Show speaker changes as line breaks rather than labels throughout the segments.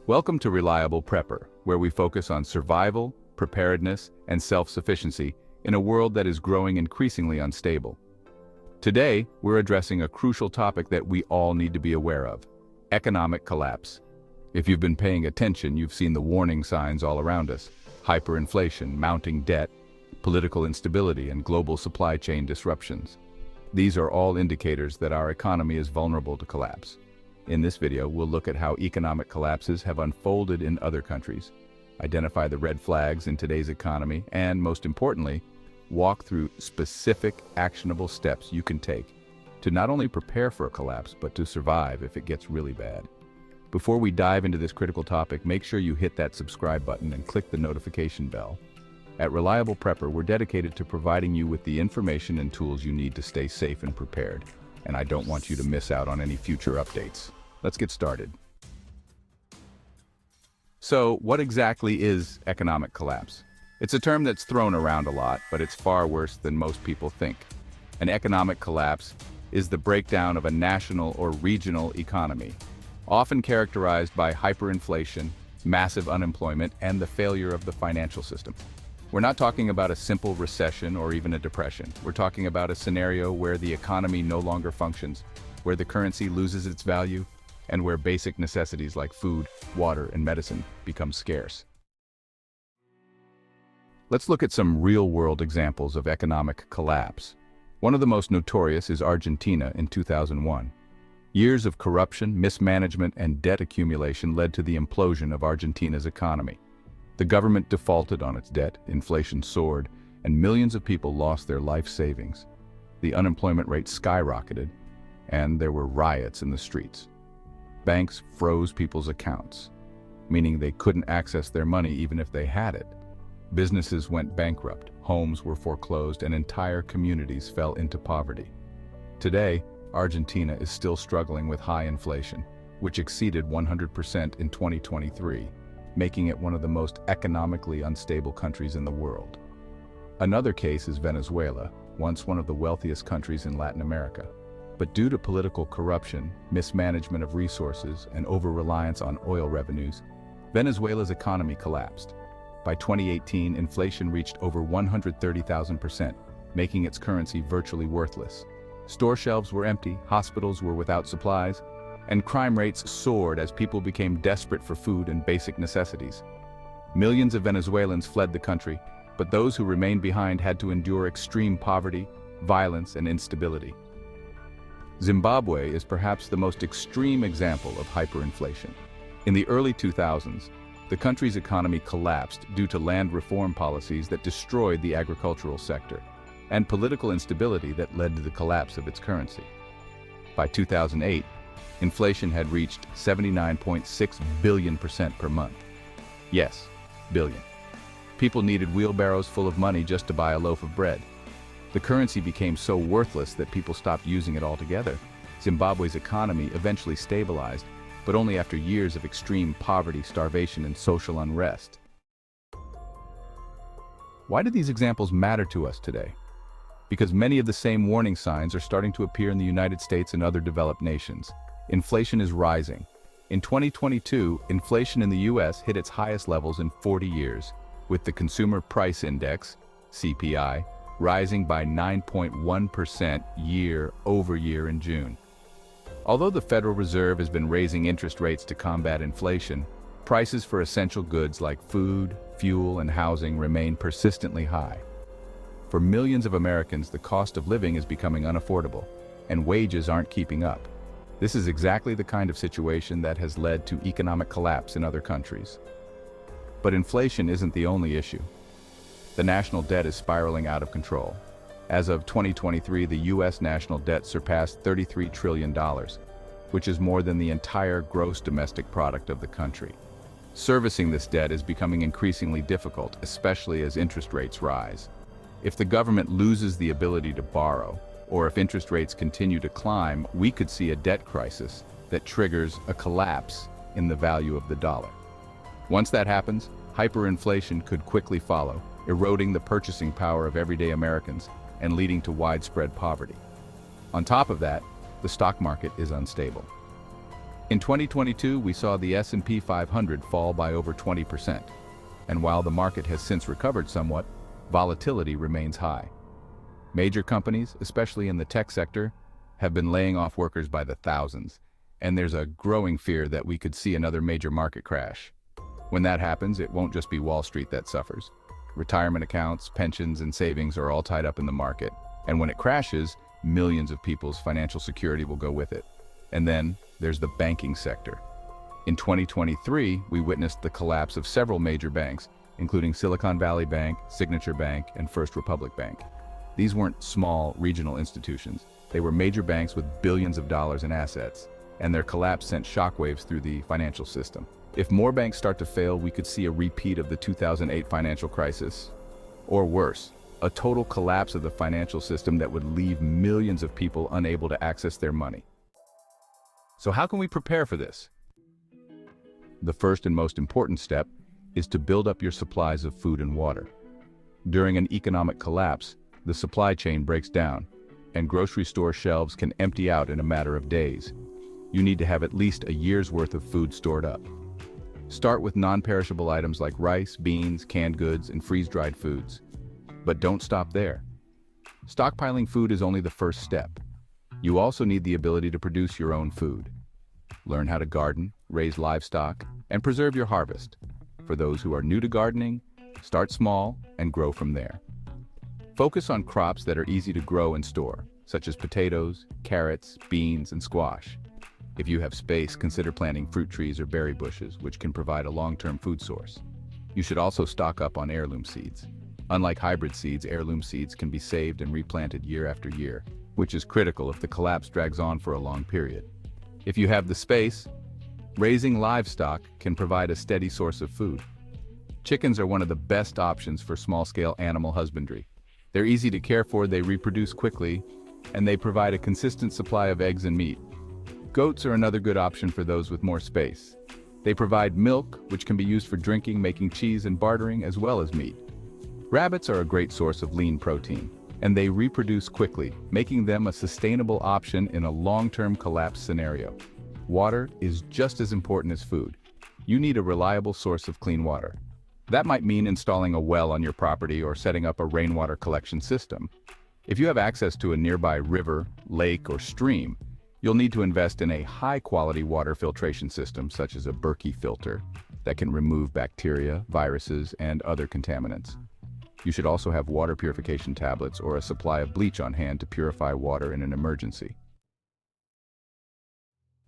Welcome to Reliable Prepper, where we focus on survival, preparedness, and self-sufficiency in a world that is growing increasingly unstable. Today, we're addressing a crucial topic that we all need to be aware of: economic collapse. If you've been paying attention, you've seen the warning signs all around us: hyperinflation, mounting debt, political instability, and global supply chain disruptions. These are all indicators that our economy is vulnerable to collapse. In this video, we'll look at how economic collapses have unfolded in other countries, identify the red flags in today's economy, and most importantly, walk through specific actionable steps you can take to not only prepare for a collapse, but to survive if it gets really bad. Before we dive into this critical topic, make sure you hit that subscribe button and click the notification bell. At Reliable Prepper, we're dedicated to providing you with the information and tools you need to stay safe and prepared, and I don't want you to miss out on any future updates. Let's get started. So, what exactly is economic collapse? It's a term that's thrown around a lot, but it's far worse than most people think. An economic collapse is the breakdown of a national or regional economy, often characterized by hyperinflation, massive unemployment, and the failure of the financial system. We're not talking about a simple recession or even a depression. We're talking about a scenario where the economy no longer functions, where the currency loses its value, and where basic necessities like food, water, and medicine become scarce. Let's look at some real-world examples of economic collapse. One of the most notorious is Argentina in 2001. Years of corruption, mismanagement, and debt accumulation led to the implosion of Argentina's economy. The government defaulted on its debt, inflation soared, and millions of people lost their life savings. The unemployment rate skyrocketed, and there were riots in the streets. Banks froze people's accounts, meaning they couldn't access their money even if they had it. Businesses went bankrupt, homes were foreclosed, and entire communities fell into poverty. Today, Argentina is still struggling with high inflation, which exceeded 100% in 2023. Making it one of the most economically unstable countries in the world. Another case is Venezuela, once one of the wealthiest countries in Latin America. But due to political corruption, mismanagement of resources, and over-reliance on oil revenues, Venezuela's economy collapsed. By 2018, inflation reached over 130,000%, making its currency virtually worthless. Store shelves were empty, hospitals were without supplies, and crime rates soared as people became desperate for food and basic necessities. Millions of Venezuelans fled the country, but those who remained behind had to endure extreme poverty, violence, and instability. Zimbabwe is perhaps the most extreme example of hyperinflation. In the early 2000s, the country's economy collapsed due to land reform policies that destroyed the agricultural sector, and political instability that led to the collapse of its currency. By 2008, inflation had reached 79.6 billion% per month. Yes, billion. People needed wheelbarrows full of money just to buy a loaf of bread. The currency became so worthless that people stopped using it altogether. Zimbabwe's economy eventually stabilized, but only after years of extreme poverty, starvation, and social unrest. Why do these examples matter to us today? Because many of the same warning signs are starting to appear in the United States and other developed nations. Inflation is rising. In 2022, inflation in the U.S. hit its highest levels in 40 years, with the Consumer Price Index, CPI, rising by 9.1% year-over-year in June. Although the Federal Reserve has been raising interest rates to combat inflation, prices for essential goods like food, fuel, and housing remain persistently high. For millions of Americans, the cost of living is becoming unaffordable, and wages aren't keeping up. This is exactly the kind of situation that has led to economic collapse in other countries. But inflation isn't the only issue. The national debt is spiraling out of control. As of 2023, the U.S. national debt surpassed $33 trillion, which is more than the entire gross domestic product of the country. Servicing this debt is becoming increasingly difficult, especially as interest rates rise. If the government loses the ability to borrow, or if interest rates continue to climb, we could see a debt crisis that triggers a collapse in the value of the dollar. Once that happens, hyperinflation could quickly follow, eroding the purchasing power of everyday Americans and leading to widespread poverty. On top of that, the stock market is unstable. In 2022, we saw the S&P 500 fall by over 20%. And while the market has since recovered somewhat, volatility remains high. Major companies, especially in the tech sector, have been laying off workers by the thousands, and there's a growing fear that we could see another major market crash. When that happens, it won't just be Wall Street that suffers. Retirement accounts, pensions, and savings are all tied up in the market, and when it crashes, millions of people's financial security will go with it. And then there's the banking sector. In 2023, we witnessed the collapse of several major banks, including Silicon Valley Bank, Signature Bank, and First Republic Bank. These weren't small regional institutions. They were major banks with billions of dollars in assets, and their collapse sent shockwaves through the financial system. If more banks start to fail, we could see a repeat of the 2008 financial crisis. Or worse, a total collapse of the financial system that would leave millions of people unable to access their money. So how can we prepare for this? The first and most important step is to build up your supplies of food and water. During an economic collapse, the supply chain breaks down, and grocery store shelves can empty out in a matter of days. You need to have at least a year's worth of food stored up. Start with non-perishable items like rice, beans, canned goods, and freeze-dried foods. But don't stop there. Stockpiling food is only the first step. You also need the ability to produce your own food. Learn how to garden, raise livestock, and preserve your harvest. For those who are new to gardening, start small and grow from there. Focus on crops that are easy to grow and store, such as potatoes, carrots, beans, and squash. If you have space, consider planting fruit trees or berry bushes, which can provide a long-term food source. You should also stock up on heirloom seeds. Unlike hybrid seeds, heirloom seeds can be saved and replanted year after year, which is critical if the collapse drags on for a long period. If you have the space, raising livestock can provide a steady source of food. Chickens are one of the best options for small-scale animal husbandry. They're easy to care for, they reproduce quickly, and they provide a consistent supply of eggs and meat. Goats are another good option for those with more space. They provide milk, which can be used for drinking, making cheese, and bartering, as well as meat. Rabbits are a great source of lean protein, and they reproduce quickly, making them a sustainable option in a long-term collapse scenario. Water is just as important as food. You need a reliable source of clean water. That might mean installing a well on your property or setting up a rainwater collection system. If you have access to a nearby river, lake, or stream, you'll need to invest in a high-quality water filtration system such as a Berkey filter that can remove bacteria, viruses, and other contaminants. You should also have water purification tablets or a supply of bleach on hand to purify water in an emergency.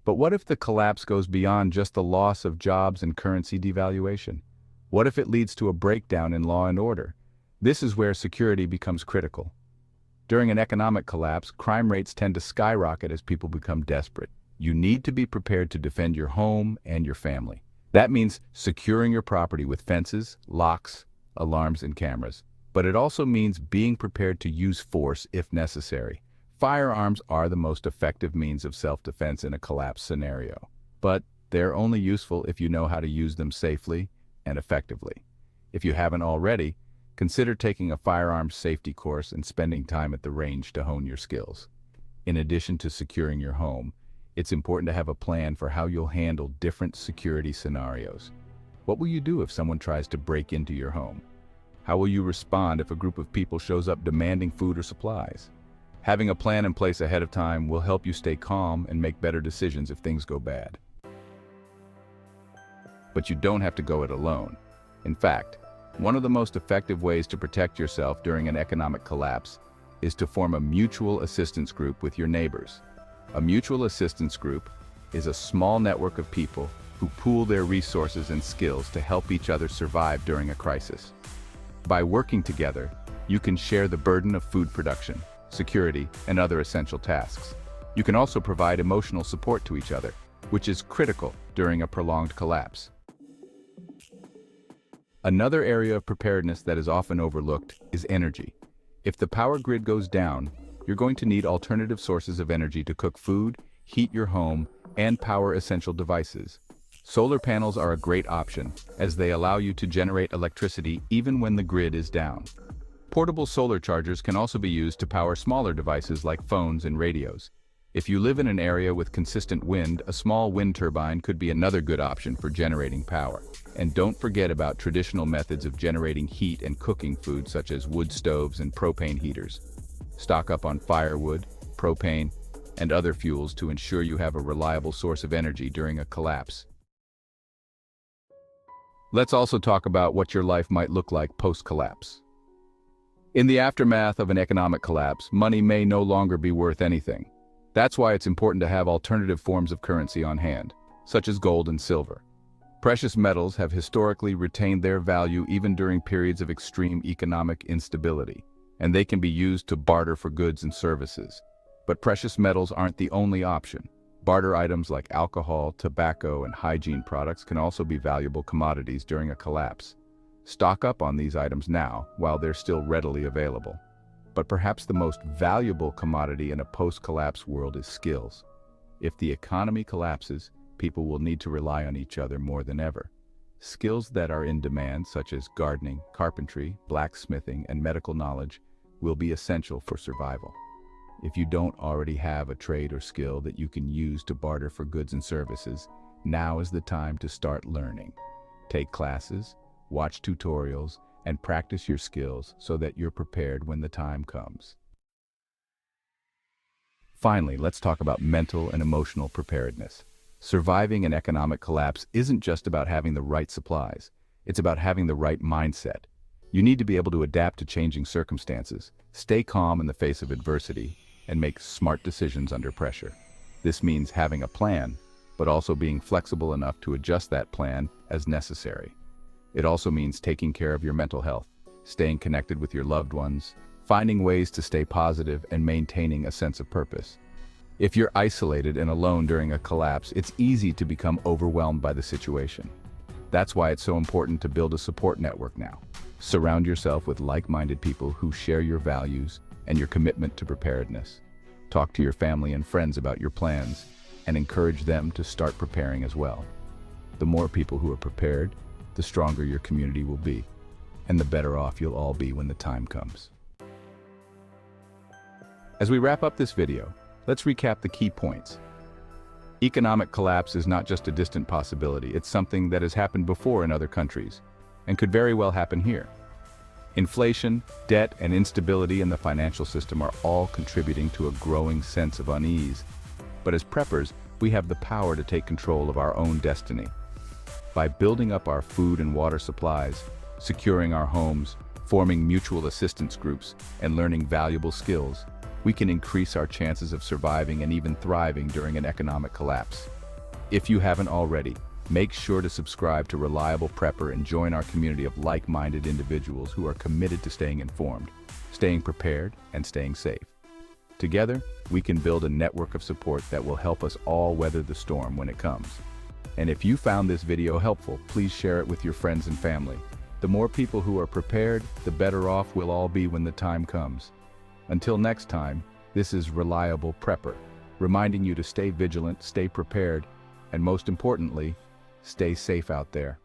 But what if the collapse goes beyond just the loss of jobs and currency devaluation? What if it leads to a breakdown in law and order? This is where security becomes critical. During an economic collapse, crime rates tend to skyrocket as people become desperate. You need to be prepared to defend your home and your family. That means securing your property with fences, locks, alarms, and cameras. But it also means being prepared to use force if necessary. Firearms are the most effective means of self-defense in a collapse scenario. But they're only useful if you know how to use them safely and effectively. If you haven't already, consider taking a firearms safety course and spending time at the range to hone your skills. In addition to securing your home, it's important to have a plan for how you'll handle different security scenarios. What will you do if someone tries to break into your home? How will you respond if a group of people shows up demanding food or supplies? Having a plan in place ahead of time will help you stay calm and make better decisions if things go bad. But you don't have to go it alone. In fact, one of the most effective ways to protect yourself during an economic collapse is to form a mutual assistance group with your neighbors. A mutual assistance group is a small network of people who pool their resources and skills to help each other survive during a crisis. By working together, you can share the burden of food production, security, and other essential tasks. You can also provide emotional support to each other, which is critical during a prolonged collapse. Another area of preparedness that is often overlooked is energy. If the power grid goes down, you're going to need alternative sources of energy to cook food, heat your home, and power essential devices. Solar panels are a great option, as they allow you to generate electricity even when the grid is down. Portable solar chargers can also be used to power smaller devices like phones and radios. If you live in an area with consistent wind, a small wind turbine could be another good option for generating power. And don't forget about traditional methods of generating heat and cooking food such as wood stoves and propane heaters. Stock up on firewood, propane, and other fuels to ensure you have a reliable source of energy during a collapse. Let's also talk about what your life might look like post-collapse. In the aftermath of an economic collapse, money may no longer be worth anything. That's why it's important to have alternative forms of currency on hand, such as gold and silver. Precious metals have historically retained their value even during periods of extreme economic instability, and they can be used to barter for goods and services. But precious metals aren't the only option. Barter items like alcohol, tobacco, and hygiene products can also be valuable commodities during a collapse. Stock up on these items now while they're still readily available. But perhaps the most valuable commodity in a post-collapse world is skills. If the economy collapses, people will need to rely on each other more than ever. Skills that are in demand, such as gardening, carpentry, blacksmithing, and medical knowledge, will be essential for survival. If you don't already have a trade or skill that you can use to barter for goods and services, now is the time to start learning. Take classes, watch tutorials, and practice your skills so that you're prepared when the time comes. Finally, let's talk about mental and emotional preparedness. Surviving an economic collapse isn't just about having the right supplies. It's about having the right mindset. You need to be able to adapt to changing circumstances, stay calm in the face of adversity, and make smart decisions under pressure. This means having a plan, but also being flexible enough to adjust that plan as necessary. It also means taking care of your mental health, staying connected with your loved ones, finding ways to stay positive, and maintaining a sense of purpose. If you're isolated and alone during a collapse, it's easy to become overwhelmed by the situation. That's why it's so important to build a support network now. Surround yourself with like-minded people who share your values and your commitment to preparedness. Talk to your family and friends about your plans and encourage them to start preparing as well. The more people who are prepared, the stronger your community will be, and the better off you'll all be when the time comes. As we wrap up this video, let's recap the key points. Economic collapse is not just a distant possibility, it's something that has happened before in other countries, and could very well happen here. Inflation, debt, and instability in the financial system are all contributing to a growing sense of unease. But as preppers, we have the power to take control of our own destiny. By building up our food and water supplies, securing our homes, forming mutual assistance groups, and learning valuable skills, we can increase our chances of surviving and even thriving during an economic collapse. If you haven't already, make sure to subscribe to Reliable Prepper and join our community of like-minded individuals who are committed to staying informed, staying prepared, and staying safe. Together, we can build a network of support that will help us all weather the storm when it comes. And if you found this video helpful, please share it with your friends and family. The more people who are prepared, the better off we'll all be when the time comes. Until next time, this is Reliable Prepper, reminding you to stay vigilant, stay prepared, and most importantly, stay safe out there.